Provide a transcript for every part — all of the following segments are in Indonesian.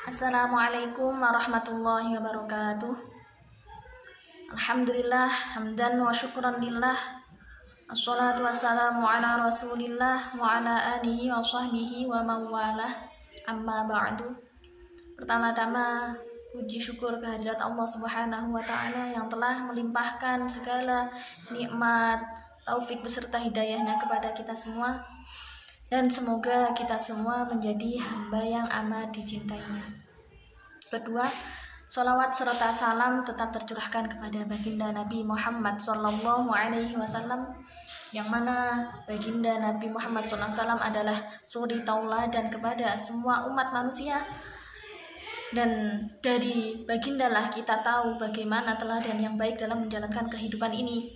Assalamualaikum warahmatullahi wabarakatuh. Alhamdulillah hamdan wa syukran lillah. Assalatu wassalamu ala rasulillah wa ala alihi wa sahbihi wa mawalah. Amma ba'du. Pertama-tama puji syukur kehadirat Allah Subhanahu wa taala yang telah melimpahkan segala nikmat, taufik beserta hidayahnya kepada kita semua. Dan semoga kita semua menjadi hamba yang amat dicintainya. Kedua, sholawat serta salam tetap tercurahkan kepada baginda Nabi Muhammad SAW, yang mana baginda Nabi Muhammad SAW adalah suri tauladan kepada semua umat manusia. Dan dari bagindalah kita tahu bagaimana teladan yang baik dalam menjalankan kehidupan ini.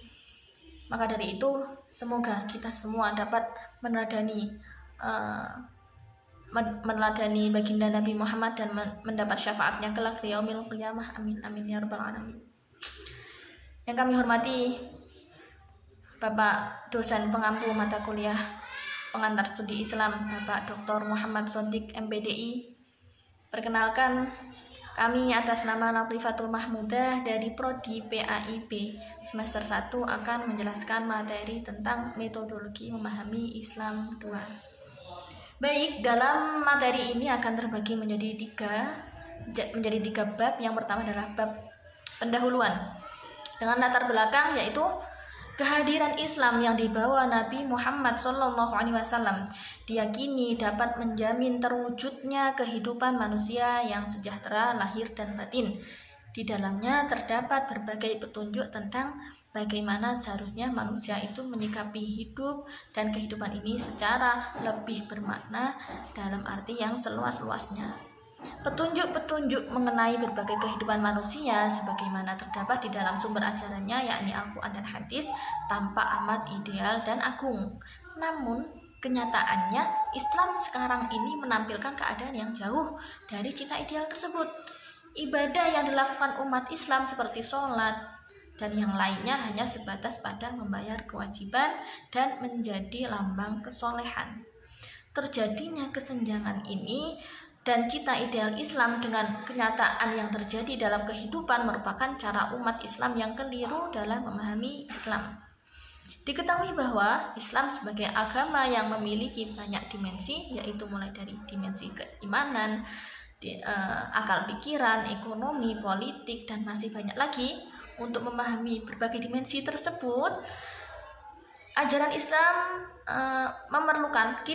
Maka dari itu, semoga kita semua dapat meneladani baginda Nabi Muhammad dan mendapat syafaatnya kelak di yaumil qiyamah. Amin amin ya rabbal alamin. Yang kami hormati Bapak dosen pengampu mata kuliah pengantar studi Islam, Bapak Dr. Muhammad Shodiq MPDI. Perkenalkan, kami atas nama Latifatul Mahmudah dari Prodi PAIB semester 1 akan menjelaskan materi tentang metodologi memahami Islam 2. Baik, dalam materi ini akan terbagi menjadi tiga bab. Yang pertama adalah bab pendahuluan dengan latar belakang yaitu kehadiran Islam yang dibawa Nabi Muhammad SAW diyakini dapat menjamin terwujudnya kehidupan manusia yang sejahtera lahir dan batin. Di dalamnya terdapat berbagai petunjuk tentang bagaimana seharusnya manusia itu menyikapi hidup dan kehidupan ini secara lebih bermakna dalam arti yang seluas-luasnya. Petunjuk-petunjuk mengenai berbagai kehidupan manusia sebagaimana terdapat di dalam sumber ajarannya yakni Al-Quran dan Hadis tampak amat ideal dan agung. Namun kenyataannya Islam sekarang ini menampilkan keadaan yang jauh dari cita ideal tersebut. Ibadah yang dilakukan umat Islam seperti sholat dan yang lainnya hanya sebatas pada membayar kewajiban dan menjadi lambang kesolehan. Terjadinya kesenjangan ini dan cita ideal Islam dengan kenyataan yang terjadi dalam kehidupan merupakan cara umat Islam yang keliru dalam memahami Islam. Diketahui bahwa Islam sebagai agama yang memiliki banyak dimensi, yaitu mulai dari dimensi keimanan, akal pikiran, ekonomi, politik, dan masih banyak lagi. Untuk memahami berbagai dimensi tersebut, ajaran Islam memerlukan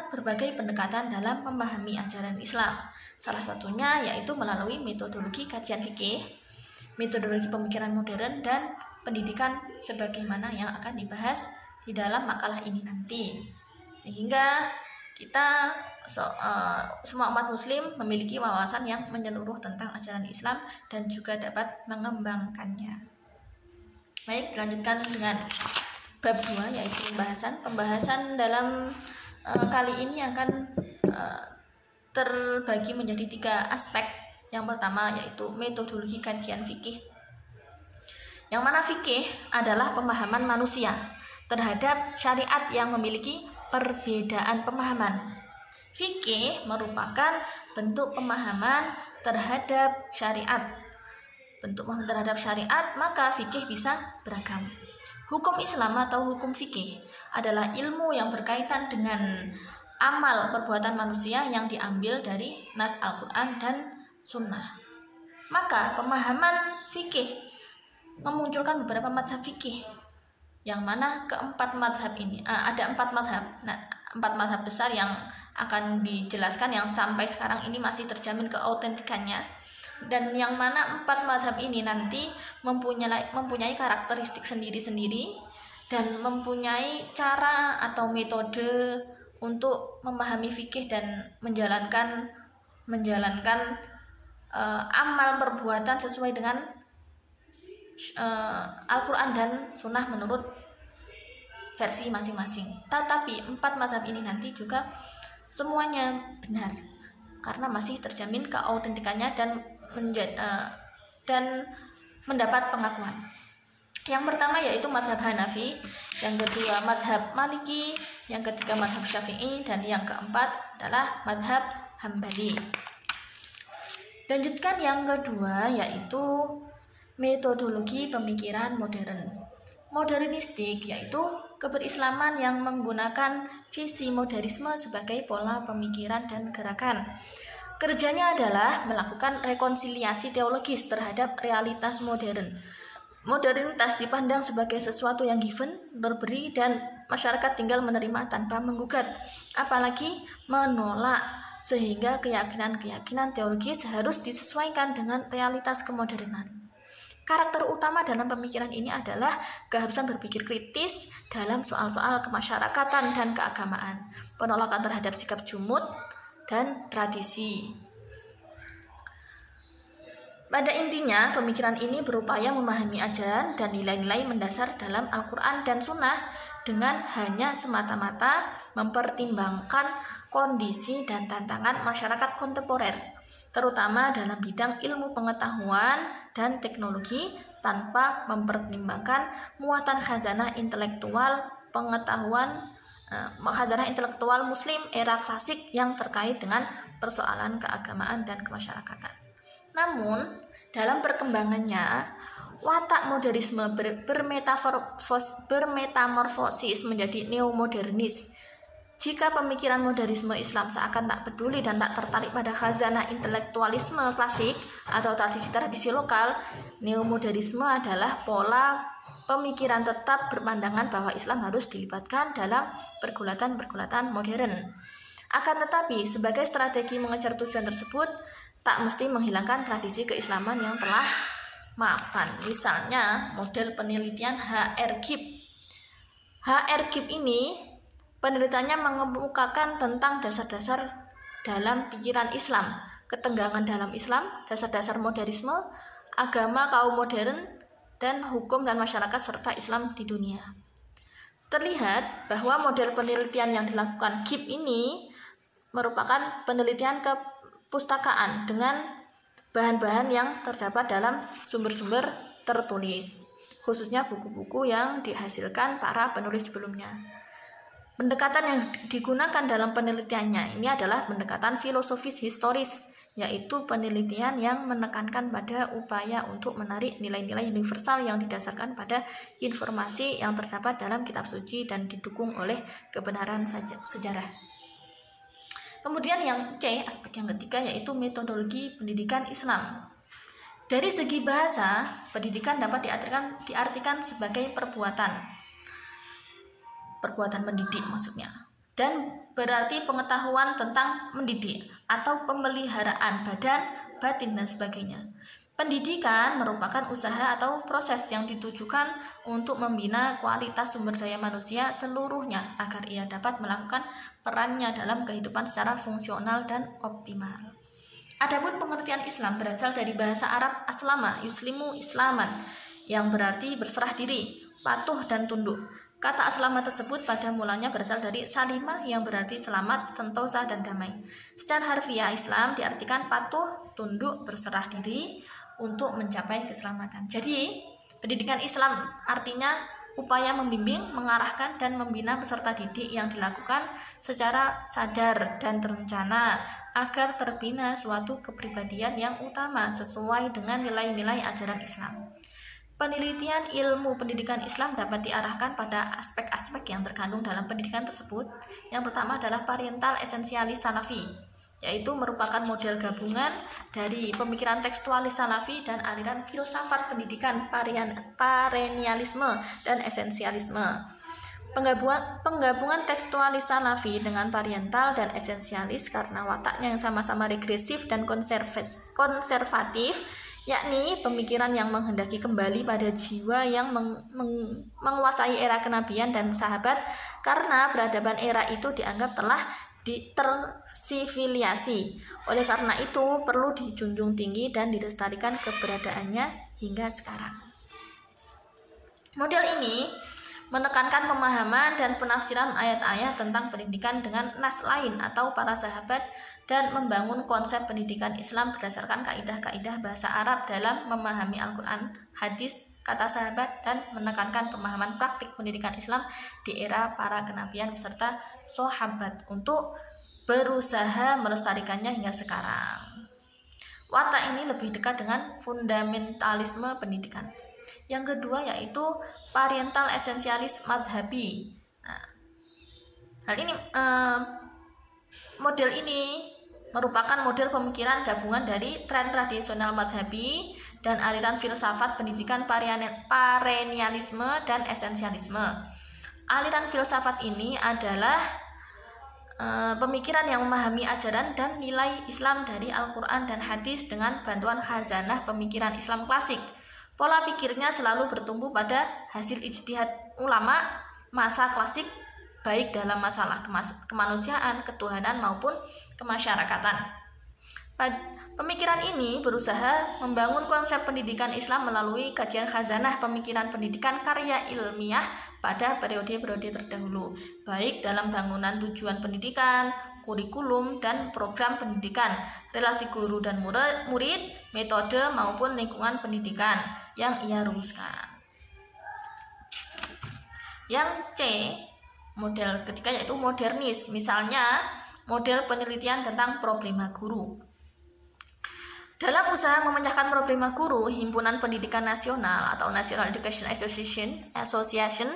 berbagai pendekatan dalam memahami ajaran Islam. Salah satunya yaitu melalui metodologi kajian fikih, metodologi pemikiran modern, dan pendidikan sebagaimana yang akan dibahas di dalam makalah ini nanti. Sehingga kita semua umat muslim memiliki wawasan yang menyeluruh tentang ajaran Islam dan juga dapat mengembangkannya. Baik, dilanjutkan dengan bab 2 yaitu pembahasan dalam kali ini akan terbagi menjadi 3 aspek. Yang pertama yaitu metodologi kajian fikih, yang mana fikih adalah pemahaman manusia terhadap syariat yang memiliki perbedaan pemahaman. Fikih merupakan bentuk pemahaman terhadap syariat. Bentuk pemahaman terhadap syariat, maka fikih bisa beragam. Hukum Islam atau hukum fikih adalah ilmu yang berkaitan dengan amal perbuatan manusia yang diambil dari nas Al-Quran dan Sunnah. Maka pemahaman fikih memunculkan beberapa mazhab fikih, yang mana keempat mazhab ini ada 4 mazhab. Nah, 4 mazhab besar yang akan dijelaskan yang sampai sekarang ini masih terjamin keautentikannya, dan yang mana 4 mazhab ini nanti mempunyai karakteristik sendiri-sendiri dan mempunyai cara atau metode untuk memahami fikih dan menjalankan amal perbuatan sesuai dengan Al-Quran dan Sunnah menurut versi masing-masing. Tetapi 4 mazhab ini nanti juga semuanya benar karena masih terjamin keautentikannya dan mendapat pengakuan. Yang pertama yaitu mazhab Hanafi, yang kedua mazhab Maliki, yang ketiga mazhab Syafi'i, dan yang keempat adalah mazhab Hambali. Lanjutkan yang kedua, yaitu metodologi pemikiran modern. Modernistik yaitu keberislaman yang menggunakan visi modernisme sebagai pola pemikiran dan gerakan. Kerjanya adalah melakukan rekonsiliasi teologis terhadap realitas modern. Modernitas dipandang sebagai sesuatu yang given, terberi, dan masyarakat tinggal menerima tanpa menggugat, apalagi menolak, sehingga keyakinan-keyakinan teologis harus disesuaikan dengan realitas kemodernan. Karakter utama dalam pemikiran ini adalah keharusan berpikir kritis dalam soal-soal kemasyarakatan dan keagamaan, penolakan terhadap sikap jumud dan tradisi. Pada intinya, pemikiran ini berupaya memahami ajaran dan nilai-nilai mendasar dalam Al-Quran dan Sunnah dengan hanya semata-mata mempertimbangkan kondisi dan tantangan masyarakat kontemporer, terutama dalam bidang ilmu pengetahuan dan teknologi, tanpa mempertimbangkan muatan khazanah intelektual Muslim era klasik yang terkait dengan persoalan keagamaan dan kemasyarakatan. Namun, dalam perkembangannya, watak modernisme bermetamorfosis menjadi neomodernis. Jika pemikiran modernisme Islam seakan tak peduli dan tak tertarik pada khazanah intelektualisme klasik atau tradisi-tradisi lokal, neomodernisme adalah pola pemikiran tetap berpandangan bahwa Islam harus dilibatkan dalam pergulatan-pergulatan modern. Akan tetapi, sebagai strategi mengejar tujuan tersebut, tak mesti menghilangkan tradisi keislaman yang telah mapan. Misalnya, model penelitian HR Gibb. HR Gibb ini penelitiannya mengemukakan tentang dasar-dasar dalam pikiran Islam, ketenggangan dalam Islam, dasar-dasar modernisme, agama kaum modern, dan hukum dan masyarakat serta Islam di dunia. Terlihat bahwa model penelitian yang dilakukan Gibb ini merupakan penelitian kepustakaan dengan bahan-bahan yang terdapat dalam sumber-sumber tertulis, khususnya buku-buku yang dihasilkan para penulis sebelumnya. Pendekatan yang digunakan dalam penelitiannya ini adalah pendekatan filosofis historis, yaitu penelitian yang menekankan pada upaya untuk menarik nilai-nilai universal yang didasarkan pada informasi yang terdapat dalam kitab suci dan didukung oleh kebenaran sejarah. Kemudian yang C, aspek yang ketiga, yaitu metodologi pendidikan Islam. Dari segi bahasa, pendidikan dapat diartikan sebagai perbuatan mendidik maksudnya, dan berarti pengetahuan tentang mendidik atau pemeliharaan badan, batin, dan sebagainya. Pendidikan merupakan usaha atau proses yang ditujukan untuk membina kualitas sumber daya manusia seluruhnya agar ia dapat melakukan perannya dalam kehidupan secara fungsional dan optimal. Adapun pengertian Islam berasal dari bahasa Arab aslama, yuslimu islaman, yang berarti berserah diri, patuh, dan tunduk. Kata aslama tersebut pada mulanya berasal dari salimah yang berarti selamat, sentosa, dan damai. Secara harfiah, Islam diartikan patuh, tunduk, berserah diri untuk mencapai keselamatan. Jadi, pendidikan Islam artinya upaya membimbing, mengarahkan, dan membina peserta didik yang dilakukan secara sadar dan terencana agar terbina suatu kepribadian yang utama sesuai dengan nilai-nilai ajaran Islam. Penelitian ilmu pendidikan Islam dapat diarahkan pada aspek-aspek yang terkandung dalam pendidikan tersebut. Yang pertama adalah parental esensialis salafi, yaitu merupakan model gabungan dari pemikiran tekstualis salafi dan aliran filsafat pendidikan parenialisme dan esensialisme. Penggabungan tekstualis salafi dengan parental dan esensialis karena wataknya yang sama-sama regresif dan konservatif, yakni pemikiran yang menghendaki kembali pada jiwa yang menguasai era kenabian dan sahabat, karena peradaban era itu dianggap telah tersiviliasi. Oleh karena itu perlu dijunjung tinggi dan dilestarikan keberadaannya hingga sekarang. Model ini menekankan pemahaman dan penafsiran ayat-ayat tentang pendidikan dengan nas lain atau para sahabat, dan membangun konsep pendidikan Islam berdasarkan kaidah-kaidah bahasa Arab dalam memahami Al-Quran, hadis, kata sahabat, dan menekankan pemahaman praktik pendidikan Islam di era para kenabian beserta sahabat untuk berusaha melestarikannya hingga sekarang. Watak ini lebih dekat dengan fundamentalisme pendidikan. Yang kedua yaitu Parietal esensialis madhabi. Nah, hal ini model ini merupakan model pemikiran gabungan dari tren tradisional madhabi dan aliran filsafat pendidikan parenialisme dan esensialisme. Aliran filsafat ini adalah pemikiran yang memahami ajaran dan nilai Islam dari Al-Quran dan hadis dengan bantuan khazanah pemikiran Islam klasik. Pola pikirnya selalu bertumbuh pada hasil ijtihad ulama masa klasik, baik dalam masalah kemanusiaan, ketuhanan maupun kemasyarakatan. Pemikiran ini berusaha membangun konsep pendidikan Islam melalui kajian khazanah pemikiran pendidikan karya ilmiah pada periode-periode terdahulu, baik dalam bangunan tujuan pendidikan, kurikulum, dan program pendidikan, relasi guru dan murid, metode maupun lingkungan pendidikan yang ia rumuskan. Yang C, model ketiga yaitu modernis, misalnya model penelitian tentang problema guru. Dalam usaha memecahkan problema guru, Himpunan Pendidikan Nasional atau National Education Association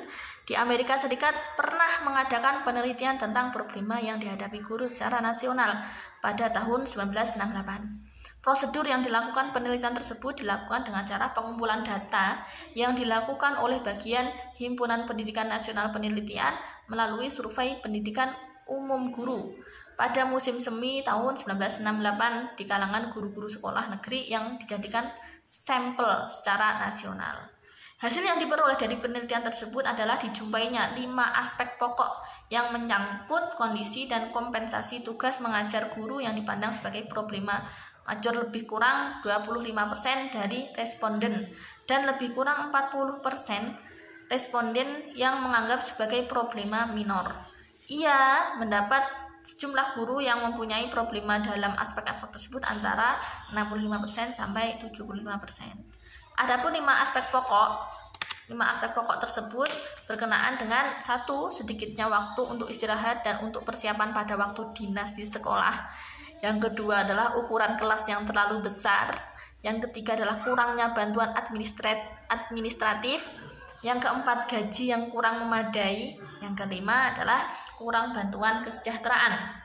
di Amerika Serikat pernah mengadakan penelitian tentang problema yang dihadapi guru secara nasional pada tahun 1968. Prosedur yang dilakukan penelitian tersebut dilakukan dengan cara pengumpulan data yang dilakukan oleh bagian Himpunan Pendidikan Nasional Penelitian melalui survei pendidikan umum guru pada musim semi tahun 1968 di kalangan guru-guru sekolah negeri yang dijadikan sampel secara nasional. Hasil yang diperoleh dari penelitian tersebut adalah dijumpainya 5 aspek pokok yang menyangkut kondisi dan kompensasi tugas mengajar guru yang dipandang sebagai problema major lebih kurang 25% dari responden dan lebih kurang 40% responden yang menganggap sebagai problema minor. Ia mendapat sejumlah guru yang mempunyai problema dalam aspek-aspek tersebut antara 65% sampai 75%. Adapun 5 aspek pokok tersebut berkenaan dengan 1. Sedikitnya waktu untuk istirahat dan untuk persiapan pada waktu dinas di sekolah. Yang kedua adalah ukuran kelas yang terlalu besar. Yang ketiga adalah kurangnya bantuan administratif. Yang keempat, gaji yang kurang memadai. Yang kelima adalah kurang bantuan kesejahteraan.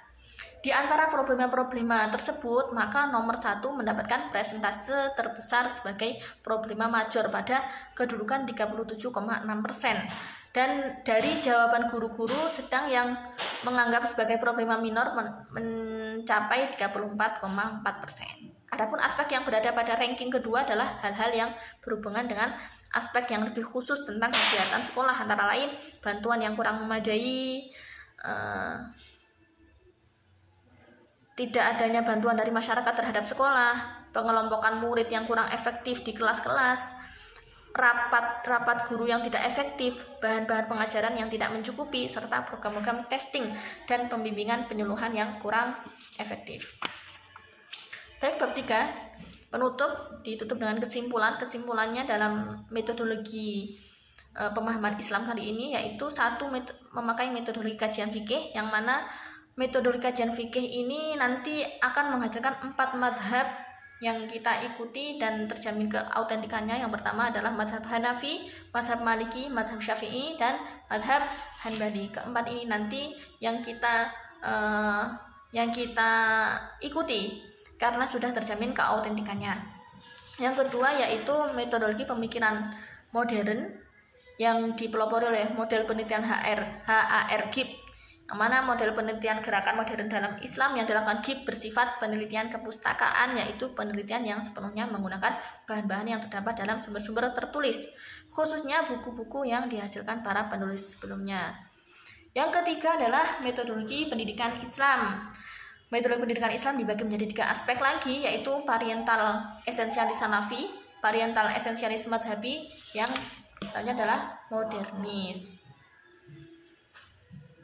Di antara problema-problema tersebut, maka nomor 1 mendapatkan presentase terbesar sebagai problema major pada kedudukan 37,6%. Dan dari jawaban guru-guru sedang yang menganggap sebagai problema minor mencapai 34,4%. Adapun aspek yang berada pada ranking kedua adalah hal-hal yang berhubungan dengan aspek yang lebih khusus tentang kegiatan sekolah, antara lain bantuan yang kurang memadai, tidak adanya bantuan dari masyarakat terhadap sekolah, pengelompokan murid yang kurang efektif di kelas-kelas, rapat guru yang tidak efektif, bahan-bahan pengajaran yang tidak mencukupi, serta program-program testing dan pembimbingan penyuluhan yang kurang efektif. Baik, bab 3 ditutup dengan kesimpulannya dalam metodologi pemahaman Islam kali ini, yaitu 1. Memakai metodologi kajian fikih, yang mana metodologi kajian fikih ini nanti akan menghasilkan 4 madhab yang kita ikuti dan terjamin keautentikannya. Yang pertama adalah madhab Hanafi, madhab Maliki, madhab Syafi'i, dan madhab Hanbali. Keempat ini nanti yang kita ikuti karena sudah terjamin keautentikannya. Yang kedua yaitu metodologi pemikiran modern yang dipelopori oleh model penelitian HAR GIP, yang mana model penelitian gerakan modern dalam Islam yang dilakukan GIP bersifat penelitian kepustakaan, yaitu penelitian yang sepenuhnya menggunakan bahan-bahan yang terdapat dalam sumber-sumber tertulis, khususnya buku-buku yang dihasilkan para penulis sebelumnya. Yang ketiga adalah metodologi pendidikan Islam. Metodologi pendidikan Islam dibagi menjadi 3 aspek lagi, yaitu Parietal esensialis Hanafi, Parietal esensialis madhabi, yang selanjutnya adalah modernis.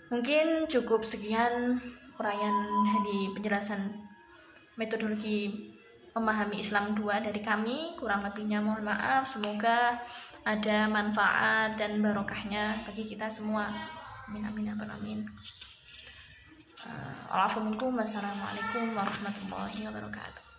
Mungkin cukup sekian uraian dari penjelasan metodologi memahami Islam 2 dari kami. Kurang lebihnya mohon maaf, semoga ada manfaat dan barokahnya bagi kita semua. Amin amin amin. Assalamualaikum warahmatullahi wabarakatuh.